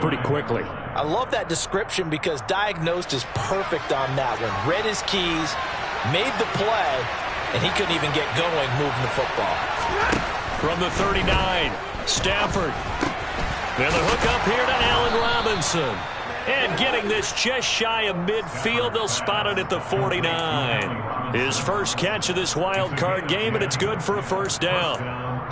pretty quickly. I love that description because diagnosed is perfect on that one. Read his keys, made the play, and he couldn't even get going moving the football. From the 39, Stafford. And the hook up here to Allen Robinson. And getting this just shy of midfield, they'll spot it at the 49. His first catch of this wild card game, and it's good for a first down.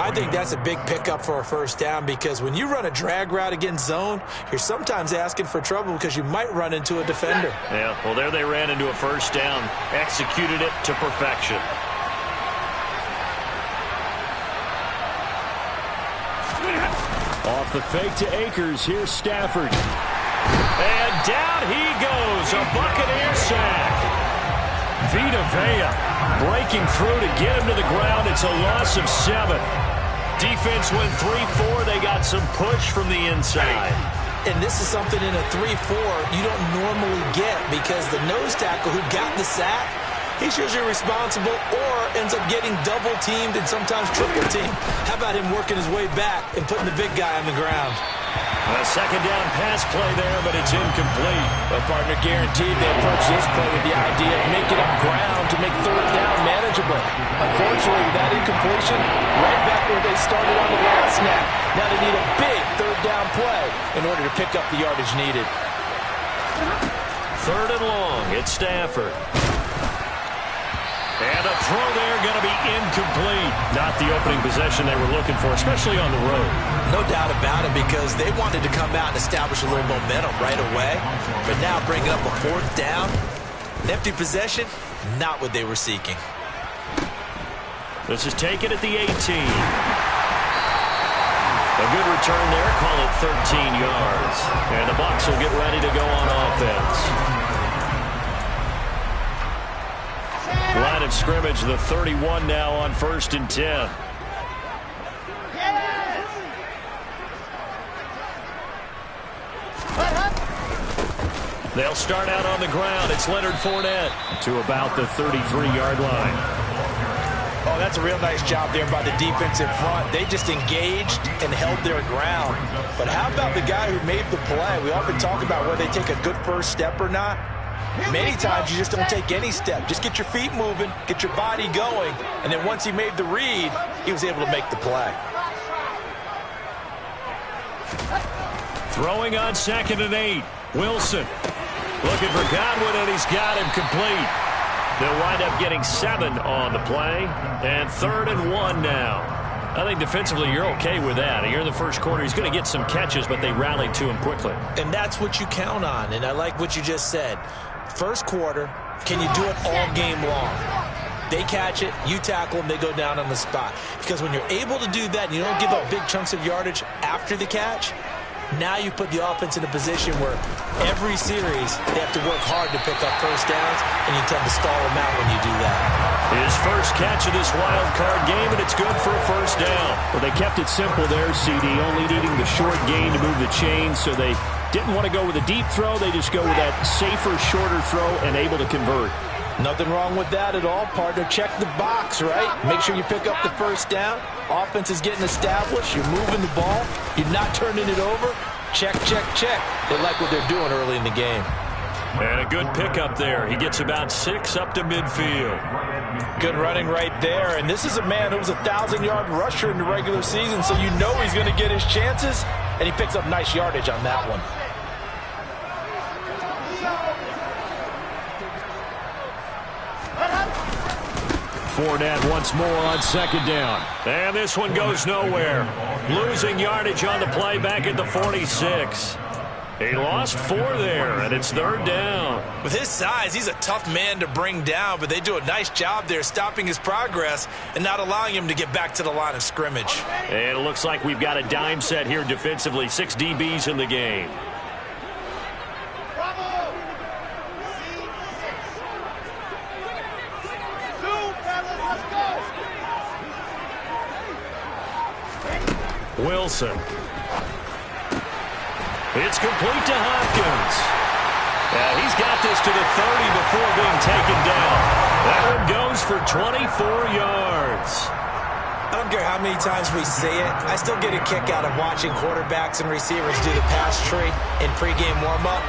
I think that's a big pickup for a first down because when you run a drag route against zone, you're sometimes asking for trouble because you might run into a defender. Yeah, well, there they ran into a first down, executed it to perfection. Off the fake to Akers, here's Stafford. And down he goes, a Buccaneer sack. Vita Vea breaking through to get him to the ground. It's a loss of 7. Defense went 3-4. They got some push from the inside. And this is something in a 3-4 you don't normally get because the nose tackle who got the sack, he's usually responsible or ends up getting double-teamed and sometimes triple-teamed. How about him working his way back and putting the big guy on the ground? A second down pass play there, but it's incomplete. Well, partner, guaranteed they approach this play with the idea of making up ground to make third down manageable. Unfortunately, with that incompletion, right back where they started on the last snap. Now they need a big third down play in order to pick up the yardage needed. Third and long, it's Stafford. And a throw there going to be incomplete. Not the opening possession they were looking for, especially on the road. No doubt about it because they wanted to come out and establish a little momentum right away. But now bringing up a fourth down, an empty possession, not what they were seeking. This is taken at the 18. A good return there, call it 13 yards. And the Bucs will get ready to go on offense. Line of scrimmage, the 31 now on 1st and 10. They'll start out on the ground. It's Leonard Fournette to about the 33-yard line. Oh, that's a real nice job there by the defense in front. They just engaged and held their ground. But how about the guy who made the play? We often talk about whether they take a good first step or not. Many times you just don't take any step. Just get your feet moving, get your body going, and then once he made the read, he was able to make the play. Throwing on 2nd and 8. Wilson looking for Godwin, and he's got him complete. They'll wind up getting 7 on the play, and 3rd and 1 now. I think defensively you're okay with that. Here in the first quarter, he's going to get some catches, but they rallied to him quickly. And that's what you count on, and I like what you just said. First quarter, can you do it all game long? They catch it, you tackle them, they go down on the spot. Because when you're able to do that and you don't give up big chunks of yardage after the catch, now you put the offense in a position where every series they have to work hard to pick up first downs, and you tend to stall them out when you do that. His first catch of this wild card game, and it's good for a first down. Well, they kept it simple there, CD, only needing the short gain to move the chain, so they didn't want to go with a deep throw. They just go with that safer, shorter throw and able to convert. Nothing wrong with that at all, partner. Check the box, right? Make sure you pick up the first down. Offense is getting established. You're moving the ball. You're not turning it over. Check, check, check. They like what they're doing early in the game. And a good pickup there. He gets about 6 up to midfield. Good running right there. And this is a man who was a 1,000-yard rusher in the regular season, so you know he's going to get his chances. And he picks up nice yardage on that one. Fournette once more on 2nd down. And this one goes nowhere. Losing yardage on the play back at the 46. He lost 4 there, and it's 3rd down. With his size, he's a tough man to bring down, but they do a nice job there stopping his progress and not allowing him to get back to the line of scrimmage. And it looks like we've got a dime set here defensively. 6 DBs in the game. Wilson. It's complete to Hopkins. He's got this to the 30 before being taken down. That one goes for 24 yards. I don't care how many times we see it. I still get a kick out of watching quarterbacks and receivers do the pass tree in pregame warm-up.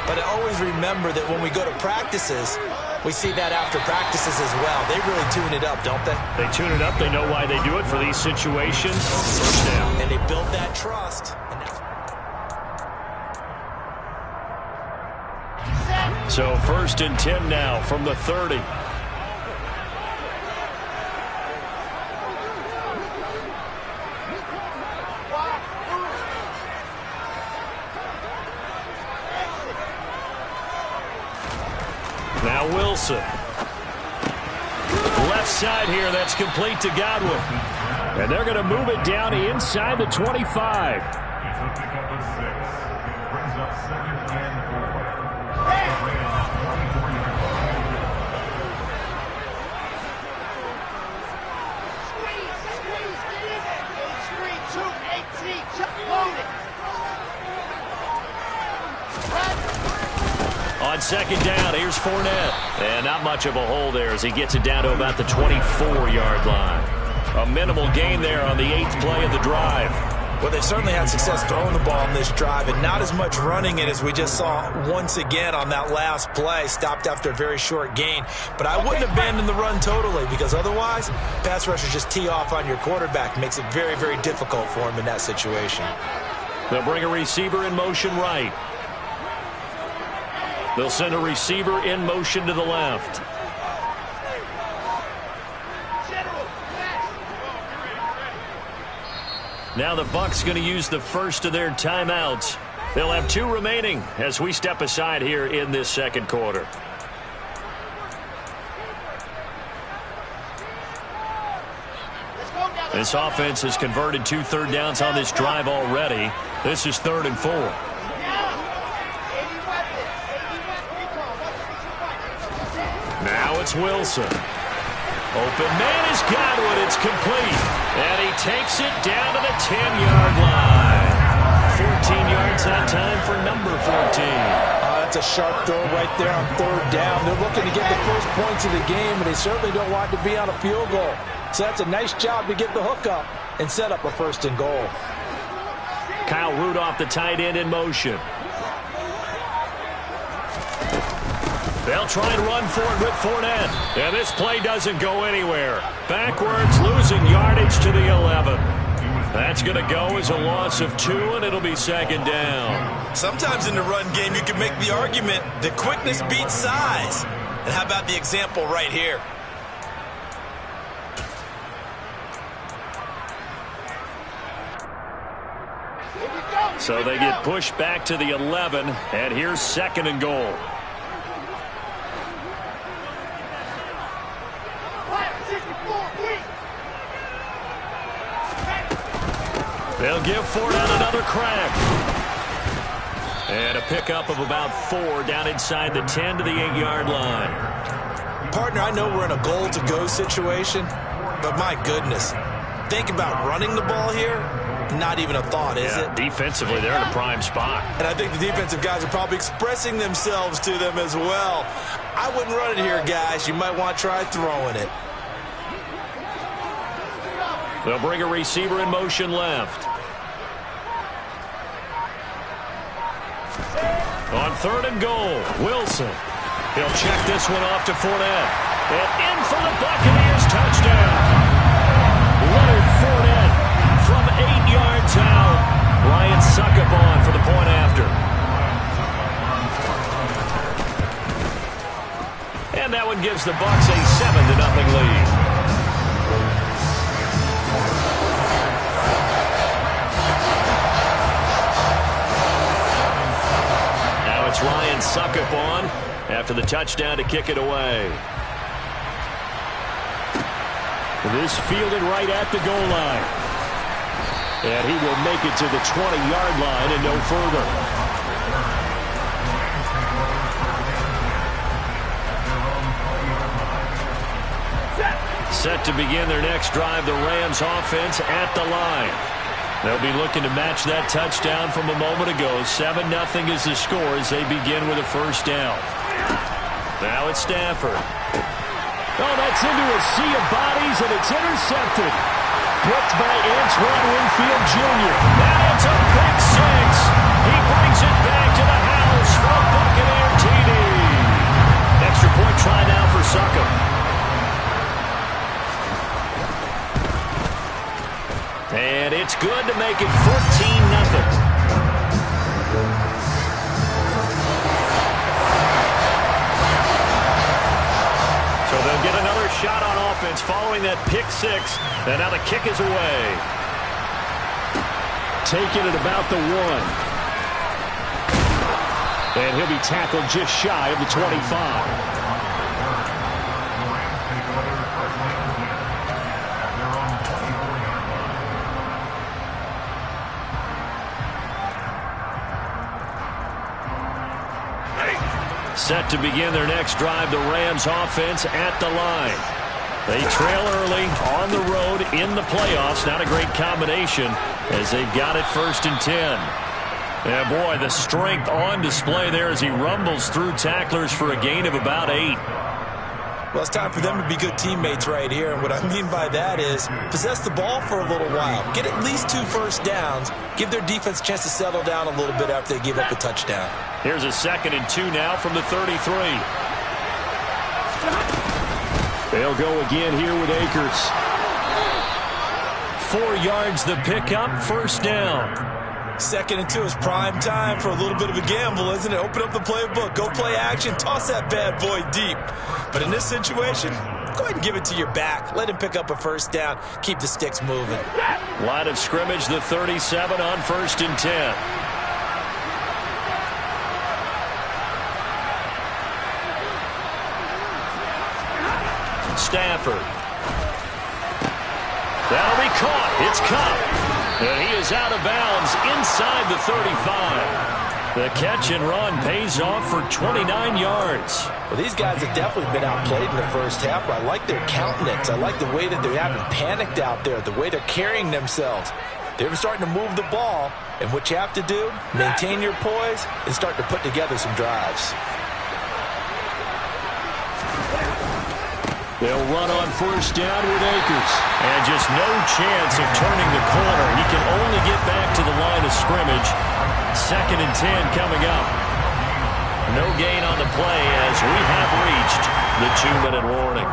But I always remember that when we go to practices, we see that after practices as well. They really tune it up, don't they? They tune it up. They know why they do it for these situations. First down. And they build that trust. So 1st and 10 now from the 30. Now Wilson. Left side here, that's complete to Godwin. And they're going to move it down inside the 25. On 2nd down, here's Fournette. And not much of a hole there as he gets it down to about the 24-yard line. A minimal gain there on the 8th play of the drive. Well, they certainly had success throwing the ball on this drive and not as much running it as we just saw once again on that last play. Stopped after a very short gain. But I wouldn't abandon the run totally because otherwise, pass rushers just tee off on your quarterback. Makes it very, very difficult for him in that situation. They'll bring a receiver in motion right. They'll send a receiver in motion to the left. Now the Bucs going to use the first of their timeouts. They'll have 2 remaining as we step aside here in this 2nd quarter. This offense has converted 2 third downs on this drive already. This is 3rd and 4. Now it's Wilson. Open man is Godwin. It's complete. And he takes it down to the 10-yard line. 14 yards that time for number 14. That's a sharp throw right there on 3rd down. They're looking to get the first points of the game, and they certainly don't want to be on a field goal. So that's a nice job to get the hook up and set up a 1st and goal. Kyle Rudolph, the tight end, in motion. They'll try and run for it with Fournette. And this play doesn't go anywhere. Backwards, losing yardage to the 11. That's going to go as a loss of 2, and it'll be 2nd down. Sometimes in the run game, you can make the argument that quickness beats size. And how about the example right here? So they get pushed back to the 11, and here's 2nd and goal. They'll give Fournette another crack. And a pickup of about 4 down inside the 10 to the 8-yard line. Partner, I know we're in a goal-to-go situation, but my goodness, think about running the ball here. Not even a thought, is it? Defensively, they're in a prime spot. And I think the defensive guys are probably expressing themselves to them as well. I wouldn't run it here, guys. You might want to try throwing it. They'll bring a receiver in motion left. On 3rd and goal, Wilson. He'll check this one off to Fournette. And in for the Buccaneers touchdown. Leonard Fournette from 8 yards out. Ryan Succop for the point after. And that one gives the Bucs a 7-0 lead. It's Ryan Succop after the touchdown to kick it away. This fielded right at the goal line. And he will make it to the 20-yard line and no further. Set to begin their next drive, the Rams offense at the line. They'll be looking to match that touchdown from a moment ago. 7-0 is the score as they begin with a 1st down. Now it's Stafford. Oh, that's into a sea of bodies, and it's intercepted. picked by Antoine Winfield Jr. And it's a pick six. He brings it back to the house for a Buccaneer TD. Extra point try now for Succop. And it's good to make it 14-0. So they'll get another shot on offense following that pick six. And now the kick is away. Taking it about the 1. And he'll be tackled just shy of the 25. Set to begin their next drive, the Rams offense at the line. They trail early on the road in the playoffs. Not a great combination as they've got it 1st and 10. Yeah, boy, the strength on display there as he rumbles through tacklers for a gain of about 8. Well, it's time for them to be good teammates right here. And what I mean by that is possess the ball for a little while. Get at least 2 first downs. Give their defense a chance to settle down a little bit after they give up a touchdown. Here's a 2nd and 2 now from the 33. They'll go again here with Akers. 4 yards the pickup, 1st down. 2nd and 2 is prime time for a little bit of a gamble, isn't it? Open up the playbook, go play action, toss that bad boy deep. But in this situation, go ahead and give it to your back. Let him pick up a 1st down. Keep the sticks moving. Line of scrimmage, the 37 on 1st and 10. Stafford. That'll be caught. It's Kupp. And he is out of bounds inside the 35. The catch and run pays off for 29 yards. Well, these guys have definitely been outplayed in the first half. I like their countenance. I like the way that they haven't panicked out there, the way they're carrying themselves. They're starting to move the ball, and what you have to do, maintain your poise and start to put together some drives. They'll run on 1st down with Akers. And just no chance of turning the corner. He can only get back to the line of scrimmage. 2nd and 10 coming up. No gain on the play as we have reached the 2-minute warning.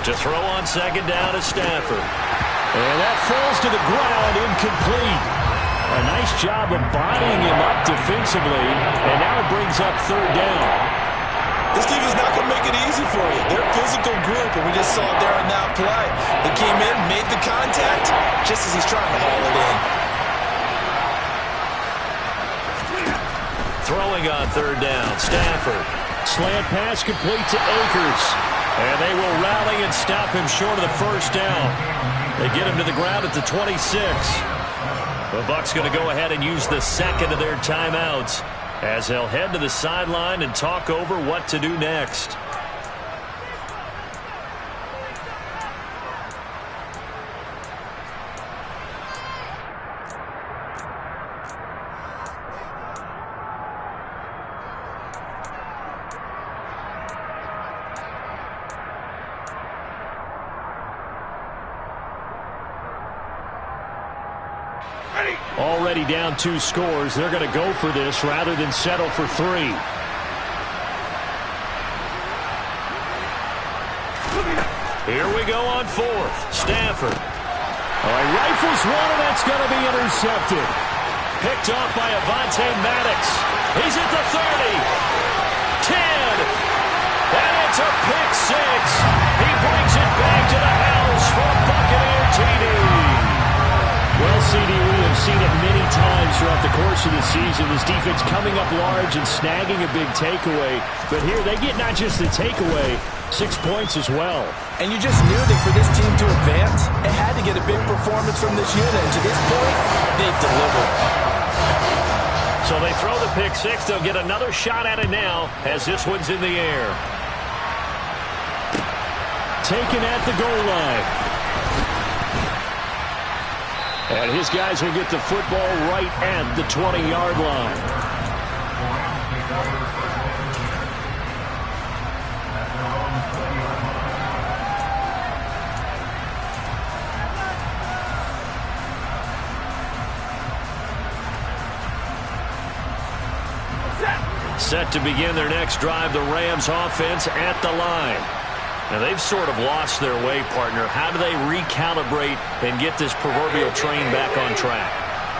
To throw on 2nd down is Stafford. And that falls to the ground, incomplete. A nice job of bodying him up defensively, and now it brings up 3rd down. This team is not going to make it easy for you. They're a physical group, and we just saw it there on that play. They came in, made the contact, just as he's trying to haul it in. Throwing on 3rd down, Stafford. Slant pass complete to Akers. And they will rally and stop him short of the 1st down. They get him to the ground at the 26. The Bucs going to go ahead and use the 2nd of their timeouts as they'll head to the sideline and talk over what to do next. Already down 2 scores. They're going to go for this rather than settle for 3. Here we go on 4th. Stafford. He rifles one, and that's going to be intercepted. Picked off by Avonte Maddox. He's at the 30. 10. And it's a pick 6. He brings it back to the house for Buccaneer TD. Well, CD, we have we've seen it many times throughout the course of the season. This defense coming up large and snagging a big takeaway. But here they get not just the takeaway, 6 points as well. And you just knew that for this team to advance, it had to get a big performance from this unit. And to this point, they've delivered. So they throw the pick six. They'll get another shot at it now as this one's in the air. Taken at the goal line. And his guys will get the football right at the 20-yard line. Set to begin their next drive, the Rams offense at the line. Now, they've sort of lost their way, partner. How do they recalibrate and get this proverbial train back on track?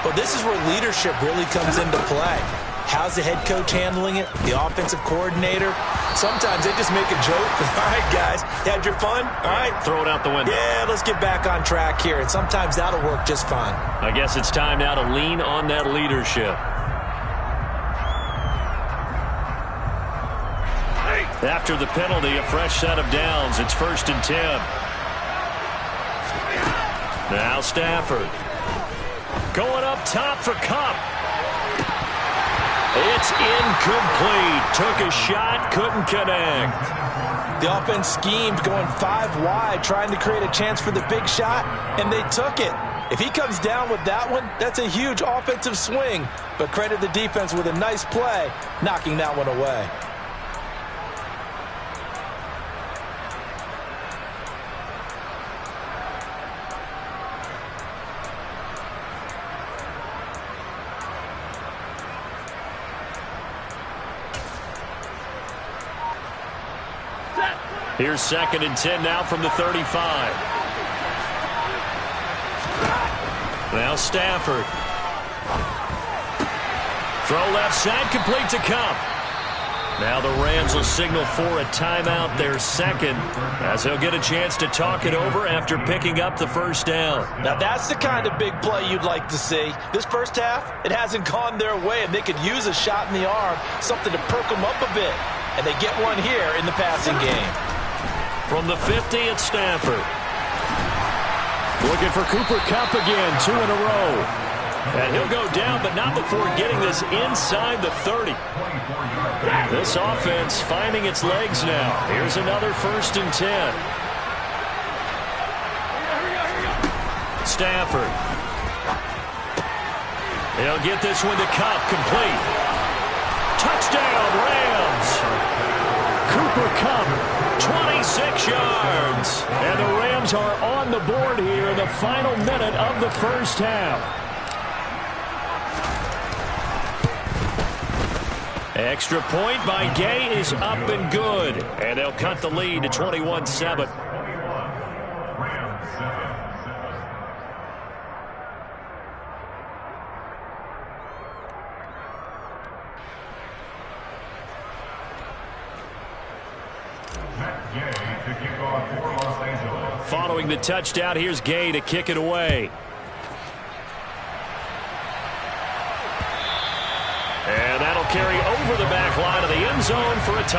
Well, this is where leadership really comes into play. How's the head coach handling it? The offensive coordinator? Sometimes they just make a joke. All right, guys, you had your fun? All right. Throw it out the window. Yeah, let's get back on track here. And sometimes that'll work just fine. I guess it's time now to lean on that leadership. After the penalty, a fresh set of downs. It's 1st and 10. Now Stafford. Going up top for Kupp. It's incomplete. Took a shot, couldn't connect. The offense schemed, going 5 wide, trying to create a chance for the big shot, and they took it. If he comes down with that one, that's a huge offensive swing. But credit the defense with a nice play, knocking that one away. Here's 2nd and 10 now from the 35. Now Stafford. Throw left side, complete to Kupp. Now the Rams will signal for a timeout, their second, as they'll get a chance to talk it over after picking up the first down. Now that's the kind of big play you'd like to see. This first half, it hasn't gone their way, and they could use a shot in the arm, something to perk them up a bit. And they get one here in the passing game. From the 50, it's Stafford. Looking for Cooper Kupp again, 2 in a row. And he'll go down, but not before getting this inside the 30. This offense finding its legs now. Here's another 1st and 10. Stafford. He'll get this one to Kupp, complete. Touchdown, Rams. Cooper Kupp, 26 yards. And the Rams are on the board here in the final minute of the first half. Extra point by Gay is up and good. And they'll cut the lead to 21-7. Following the touchdown, here's Gay to kick it away. And that'll carry over the back line of the end zone for a touchdown.